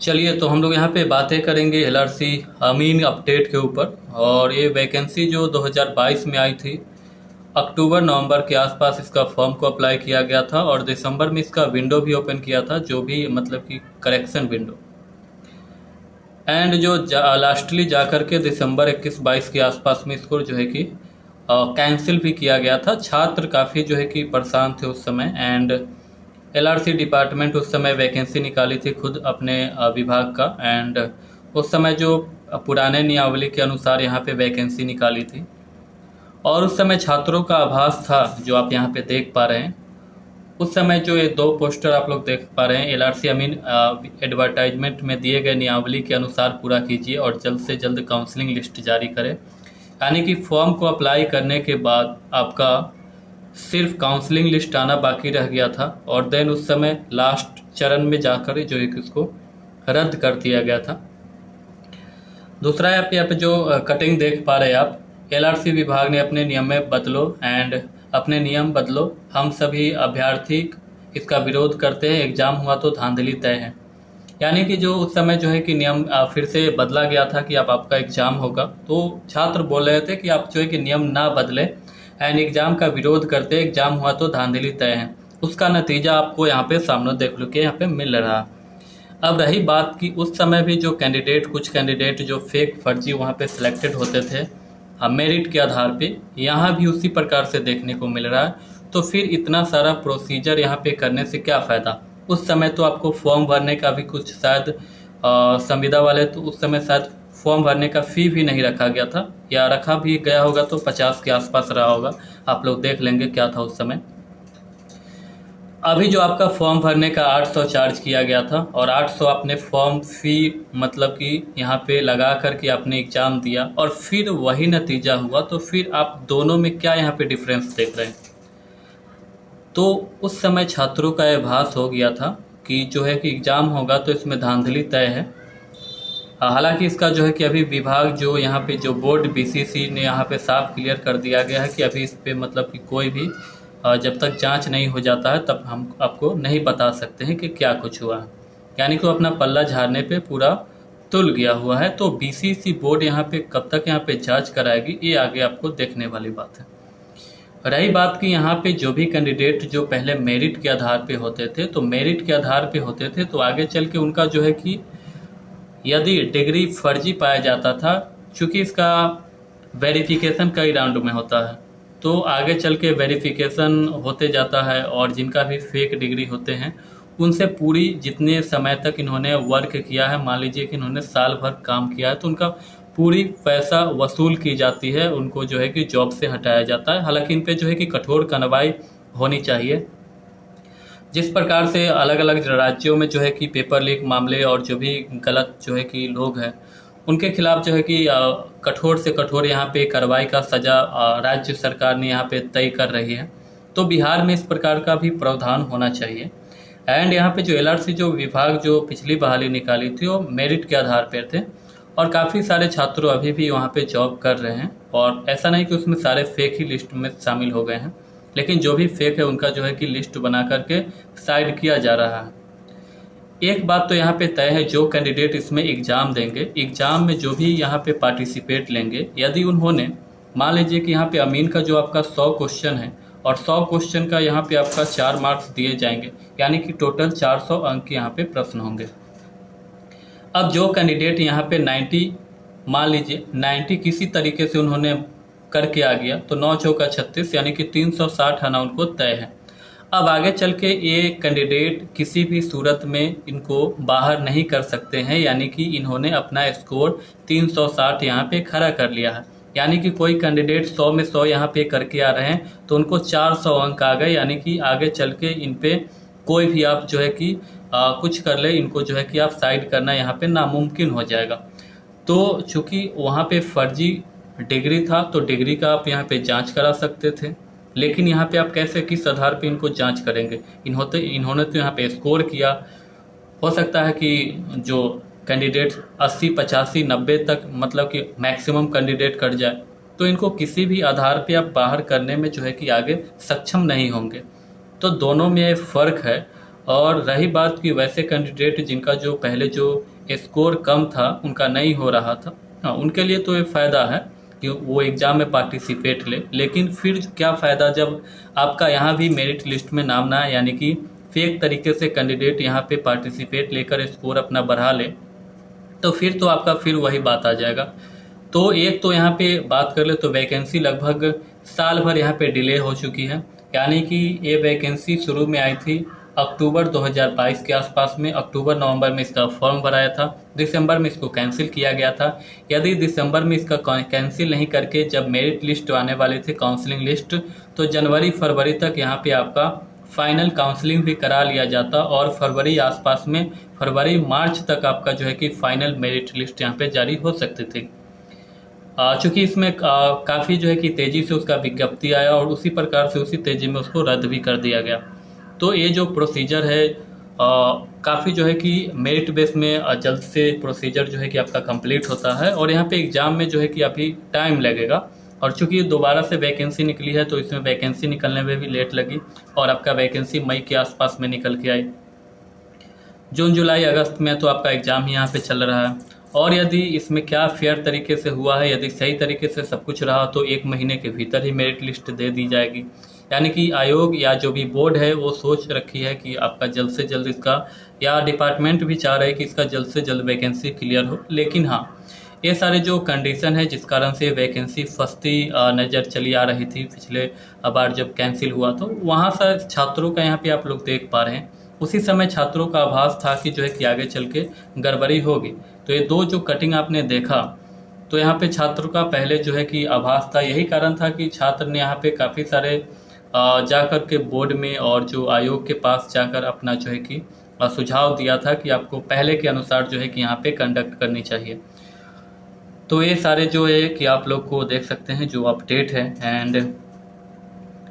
चलिए, तो हम लोग यहाँ पे बातें करेंगे एलआरसी अमीन अपडेट के ऊपर। और ये वैकेंसी जो 2022 में आई थी, अक्टूबर नवंबर के आसपास इसका फॉर्म को अप्लाई किया गया था और दिसंबर में इसका विंडो भी ओपन किया था, जो भी मतलब कि करेक्शन विंडो। एंड जो लास्टली जा कर के दिसंबर 21-22 के आसपास में इसको जो है कि कैंसिल भी किया गया था। छात्र काफ़ी जो है कि परेशान थे उस समय। एंड एलआरसी डिपार्टमेंट उस समय वैकेंसी निकाली थी खुद अपने विभाग का। एंड उस समय जो पुराने नियमावली के अनुसार यहाँ पे वैकेंसी निकाली थी और उस समय छात्रों का आभास था जो आप यहाँ पे देख पा रहे हैं। उस समय जो ये दो पोस्टर आप लोग देख पा रहे हैं, एलआरसी अमीन एडवर्टाइजमेंट में दिए गए नियमावली के अनुसार पूरा कीजिए और जल्द से जल्द काउंसलिंग लिस्ट जारी करें। यानी कि फॉर्म को अप्लाई करने के बाद आपका सिर्फ काउंसलिंग लिस्ट आना बाकी रह गया था और देन उस समय लास्ट चरण में जाकर जो है कि उसको रद्द कर दिया गया था। दूसरा यहाँ पे जो कटिंग देख पा रहे हैं आप, एलआरसी विभाग ने अपने नियम में बदलो एंड अपने नियम बदलो, हम सभी अभ्यर्थी इसका विरोध करते हैं, एग्जाम हुआ तो धांधली तय है। यानी कि जो उस समय जो है कि नियम फिर से बदला गया था कि अब आपका एग्जाम होगा, तो छात्र बोल रहे थे कि आप जो है कि नियम ना बदले एंड एग्जाम का विरोध करते, एग्जाम हुआ तो धांधली तय है। उसका नतीजा आपको यहाँ पे सामने देख लो कि यहाँ पे मिल रहा। अब रही बात कि उस समय भी जो कैंडिडेट, कुछ कैंडिडेट जो फेक फर्जी वहाँ पे सिलेक्टेड होते थे मेरिट के आधार पे, यहाँ भी उसी प्रकार से देखने को मिल रहा है। तो फिर इतना सारा प्रोसीजर यहाँ पे करने से क्या फ़ायदा। उस समय तो आपको फॉर्म भरने का भी कुछ शायद संविदा वाले तो उस समय शायद फॉर्म भरने का फ़ी भी नहीं रखा गया था, या रखा भी गया होगा तो 50 के आसपास रहा होगा। आप लोग देख लेंगे क्या था उस समय। अभी जो आपका फॉर्म भरने का 800 चार्ज किया गया था और 800 आपने फॉर्म फी मतलब कि यहाँ पे लगा करके आपने एग्ज़ाम दिया और फिर वही नतीजा हुआ, तो फिर आप दोनों में क्या यहाँ पे डिफरेंस देख रहे हैं। तो उस समय छात्रों का आभास हो गया था कि जो है कि एग्ज़ाम होगा तो इसमें धांधली तय है। हालांकि इसका जो है कि अभी विभाग जो यहाँ पे जो बोर्ड बीसीसी ने यहाँ पे साफ क्लियर कर दिया गया है कि अभी इस पे मतलब कि कोई भी जब तक जांच नहीं हो जाता है तब हम आपको नहीं बता सकते हैं कि क्या कुछ हुआ है। यानी कि वो अपना पल्ला झाड़ने पे पूरा तुल गया हुआ है। तो बीसीसी बोर्ड यहाँ पे कब तक यहाँ पे जांच कराएगी, ये आगे आपको देखने वाली बात है। रही बात कि यहाँ पे जो भी कैंडिडेट जो पहले मेरिट के आधार पे होते थे, तो मेरिट के आधार पे होते थे तो आगे चल के उनका जो है कि यदि डिग्री फर्जी पाया जाता था, चूँकि इसका वेरिफिकेशन कई राउंड में होता है, तो आगे चल के वेरिफिकेशन होते जाता है और जिनका भी फेक डिग्री होते हैं उनसे पूरी जितने समय तक इन्होंने वर्क किया है, मान लीजिए कि इन्होंने साल भर काम किया है, तो उनका पूरी पैसा वसूल की जाती है, उनको जो है कि जॉब से हटाया जाता है। हालांकि इन पे जो है कि कठोर कार्रवाई होनी चाहिए। जिस प्रकार से अलग अलग राज्यों में जो है कि पेपर लीक मामले और जो भी गलत जो है कि लोग हैं उनके खिलाफ जो है कि कठोर से कठोर यहाँ पे कार्रवाई का सजा राज्य सरकार ने यहाँ पे तय कर रही है। तो बिहार में इस प्रकार का भी प्रावधान होना चाहिए। एंड यहाँ पे जो एलआरसी जो विभाग जो पिछली बहाली निकाली थी वो मेरिट के आधार पर थे और काफ़ी सारे छात्र अभी भी वहाँ पे जॉब कर रहे हैं। और ऐसा नहीं कि उसमें सारे फेक ही लिस्ट में शामिल हो गए हैं, लेकिन जो भी फेक है उनका जो है कि लिस्ट बना करके साइड किया जा रहा है। एक बात तो यहाँ पे तय है, जो कैंडिडेट इसमें एग्ज़ाम देंगे, एग्ज़ाम में जो भी यहाँ पे पार्टिसिपेट लेंगे, यदि उन्होंने मान लीजिए कि यहाँ पे अमीन का जो आपका 100 क्वेश्चन है और 100 क्वेश्चन का यहाँ पे आपका 4 मार्क्स दिए जाएंगे, यानी कि टोटल 400 अंक के यहाँ पे प्रश्न होंगे। अब जो कैंडिडेट यहाँ पे 90 मान लीजिए 90 किसी तरीके से उन्होंने करके आ गया, तो 9 चौका 36 यानी कि 360 आना उनको तय है। अब आगे चल के ये कैंडिडेट किसी भी सूरत में इनको बाहर नहीं कर सकते हैं, यानी कि इन्होंने अपना स्कोर 360 यहाँ पे खड़ा कर लिया है। यानी कि कोई कैंडिडेट 100 में 100 यहाँ पे करके आ रहे हैं तो उनको 400 अंक आ गए, यानी कि आगे चल के इन पे कोई भी आप जो है कि कुछ कर ले, इनको जो है कि आप साइड करना यहाँ पे नामुमकिन हो जाएगा। तो चूँकि वहाँ पे फर्जी डिग्री था तो डिग्री का आप यहाँ पे जांच करा सकते थे, लेकिन यहाँ पे आप कैसे, किस आधार पे इनको जांच करेंगे। इन्होंने तो यहाँ पे स्कोर किया। हो सकता है कि जो कैंडिडेट 80 85 90 तक मतलब कि मैक्सिमम कैंडिडेट कर जाए, तो इनको किसी भी आधार पे आप बाहर करने में जो है कि आगे सक्षम नहीं होंगे। तो दोनों में फ़र्क है और रही बात कि वैसे कैंडिडेट जिनका जो पहले जो स्कोर कम था, उनका नहीं हो रहा था, हाँ उनके लिए तो ये फ़ायदा है कि वो एग्ज़ाम में पार्टिसिपेट ले। लेकिन फिर क्या फ़ायदा जब आपका यहाँ भी मेरिट लिस्ट में नाम ना आए, यानी कि फेक तरीके से कैंडिडेट यहाँ पे पार्टिसिपेट लेकर स्कोर अपना बढ़ा ले, तो फिर तो आपका फिर वही बात आ जाएगा। तो एक तो यहाँ पे बात कर ले तो वैकेंसी लगभग साल भर यहाँ पे डिले हो चुकी है। यानी कि ये वैकेंसी शुरू में आई थी अक्टूबर 2022 के आसपास में, अक्टूबर नवंबर में इसका फॉर्म भराया था, दिसंबर में इसको कैंसिल किया गया था। यदि दिसंबर में इसका कैंसिल नहीं करके जब मेरिट लिस्ट आने वाले थे, काउंसलिंग लिस्ट, तो जनवरी फरवरी तक यहाँ पे आपका फाइनल काउंसलिंग भी करा लिया जाता और फरवरी आसपास में, फरवरी मार्च तक आपका जो है कि फाइनल मेरिट लिस्ट यहाँ पे जारी हो सकती थी। चूंकि इसमें काफ़ी जो है कि तेज़ी से उसका विज्ञप्ति आया और उसी प्रकार से उसी तेज़ी में उसको रद्द भी कर दिया गया। तो ये जो प्रोसीजर है काफ़ी जो है कि मेरिट बेस में जल्द से प्रोसीजर जो है कि आपका कंप्लीट होता है और यहाँ पे एग्ज़ाम में जो है कि अभी टाइम लगेगा। और चूंकि दोबारा से वैकेंसी निकली है तो इसमें वैकेंसी निकलने में भी लेट लगी और आपका वैकेंसी मई के आसपास में निकल के आई। जून जुलाई अगस्त में तो आपका एग्ज़ाम ही यहाँ पे चल रहा है। और यदि इसमें क्या फेयर तरीके से हुआ है, यदि सही तरीके से सब कुछ रहा तो 1 महीने के भीतर ही मेरिट लिस्ट दे दी जाएगी। यानी कि आयोग या जो भी बोर्ड है वो सोच रखी है कि आपका जल्द से जल्द इसका, या डिपार्टमेंट भी चाह रहे हैं कि इसका जल्द से जल्द वैकेंसी क्लियर हो। लेकिन हाँ, ये सारे जो कंडीशन है जिस कारण से वैकेंसी फंसती नज़र चली आ रही थी पिछले बार जब कैंसिल हुआ, तो वहाँ से छात्रों का यहाँ पे आप लोग देख पा रहे हैं, उसी समय छात्रों का आभास था कि जो है कि आगे चल के गड़बड़ी होगी। तो ये दो जो कटिंग आपने देखा, तो यहाँ पे छात्रों का पहले जो है कि आभास था। यही कारण था कि छात्र ने यहाँ पे काफ़ी सारे जाकर के बोर्ड में और जो आयोग के पास जाकर अपना जो है कि सुझाव दिया था कि आपको पहले के अनुसार जो है कि यहाँ पे कंडक्ट करनी चाहिए। तो ये सारे जो है कि आप लोग को देख सकते हैं जो अपडेट है। एंड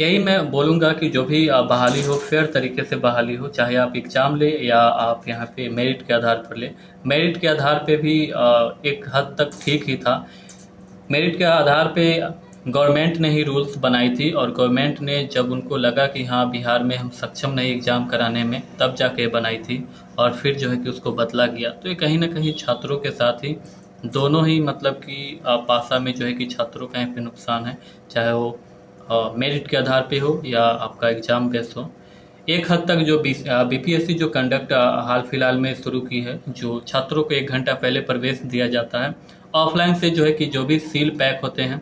यही मैं बोलूँगा कि जो भी बहाली हो, फेयर तरीके से बहाली हो, चाहे आप एग्ज़ाम ले या आप यहाँ पे मेरिट के आधार पर ले। मेरिट के आधार पे भी एक हद तक ठीक ही था। मेरिट के आधार पे गवर्नमेंट ने ही रूल्स बनाई थी और गवर्नमेंट ने जब उनको लगा कि हाँ बिहार में हम सक्षम नहीं एग्ज़ाम कराने में, तब जाके बनाई थी और फिर जो है कि उसको बदला गया। तो ये कहीं ना कहीं छात्रों के साथ ही दोनों ही मतलब कि पासा में जो है कि छात्रों का यहाँ पे नुकसान है, चाहे वो मेरिट के आधार पे हो या आपका एग्ज़ाम बेस हो। एक हद तक जो बीपीएससी जो कंडक्ट हाल फिलहाल में शुरू की है, जो छात्रों को 1 घंटा पहले प्रवेश दिया जाता है ऑफलाइन से, जो है कि जो भी सील पैक होते हैं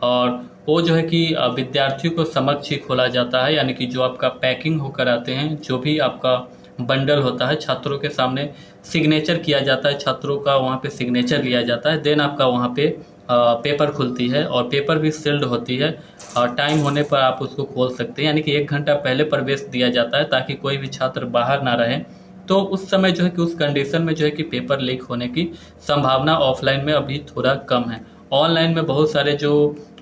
और वो जो है कि विद्यार्थियों को समक्ष ही खोला जाता है। यानी कि जो आपका पैकिंग होकर आते हैं, जो भी आपका बंडल होता है, छात्रों के सामने सिग्नेचर किया जाता है, छात्रों का वहाँ पे सिग्नेचर लिया जाता है, देन आपका वहाँ पे पेपर खुलती है और पेपर भी सील्ड होती है और टाइम होने पर आप उसको खोल सकते हैं। यानी कि 1 घंटा पहले प्रवेश दिया जाता है ताकि कोई भी छात्र बाहर ना रहे। तो उस समय जो है कि उस कंडीशन में जो है कि पेपर लीक होने की संभावना ऑफलाइन में अभी थोड़ा कम है। ऑनलाइन में बहुत सारे जो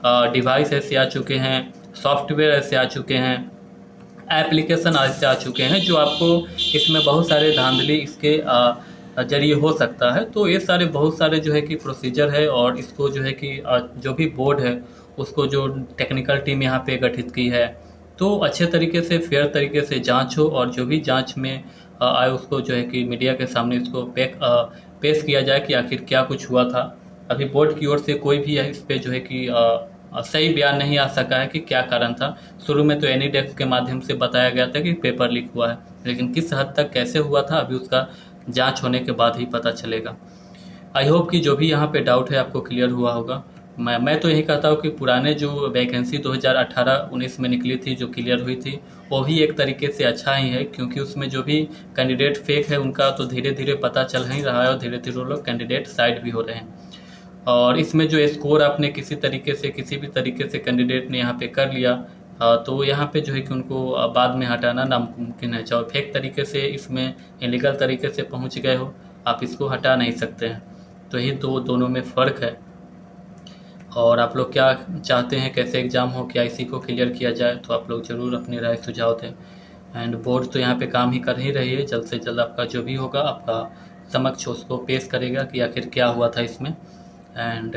डिवाइस ऐसे आ चुके हैं, सॉफ्टवेयर ऐसे आ चुके हैं, एप्लीकेशन ऐसे आ चुके हैं जो आपको इसमें बहुत सारे धांधली इसके जरिए हो सकता है। तो ये सारे बहुत सारे जो है कि प्रोसीजर है और इसको जो है कि जो भी बोर्ड है उसको जो टेक्निकल टीम यहाँ पे गठित की है, तो अच्छे तरीके से फेयर तरीके से जांच हो और जो भी जांच में आए उसको जो है कि मीडिया के सामने इसको पेश किया जाए कि आखिर क्या कुछ हुआ था। अभी बोर्ड की ओर से कोई भी इस पे जो है कि सही बयान नहीं आ सका है कि क्या कारण था। शुरू में तो एनी डेस्क के माध्यम से बताया गया था कि पेपर लीक हुआ है, लेकिन किस हद तक कैसे हुआ था अभी उसका जांच होने के बाद ही पता चलेगा। आई होप कि जो भी यहाँ पे डाउट है आपको क्लियर हुआ होगा। मैं तो यही कहता हूँ कि पुराने जो वैकेंसी 2018-19 में निकली थी, जो क्लियर हुई थी, वो भी एक तरीके से अच्छा ही है, क्योंकि उसमें जो भी कैंडिडेट फेक है उनका तो धीरे धीरे पता चल ही रहा है और धीरे धीरे वो लोग कैंडिडेट साइड भी हो रहे हैं। और इसमें जो स्कोर आपने किसी भी तरीके से कैंडिडेट ने यहाँ पे कर लिया, तो यहाँ पे जो है कि उनको बाद में हटाना नामुमकिन है। चाहे फेक तरीके से इसमें इलीगल तरीके से पहुँच गए हो, आप इसको हटा नहीं सकते हैं। तो ये दोनों में फ़र्क है। और आप लोग क्या चाहते हैं, कैसे एग्ज़ाम हो, क्या इसी को क्लियर किया जाए, तो आप लोग ज़रूर अपनी राय सुझाव दें। एंड बोर्ड तो यहाँ पे काम ही कर ही रही है, जल्द से जल्द आपका जो भी होगा आपका समक्ष उसको पेश करेगा कि आखिर क्या हुआ था इसमें। एंड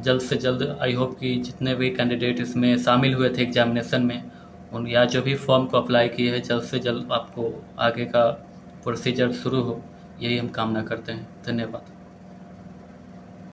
जल्द से जल्द आई होप कि जितने भी कैंडिडेट इसमें शामिल हुए थे एग्जामिनेशन में, उन या जो भी फॉर्म को अप्लाई किए हैं जल्द से जल्द आपको आगे का प्रोसीजर शुरू हो, यही हम कामना करते हैं। धन्यवाद।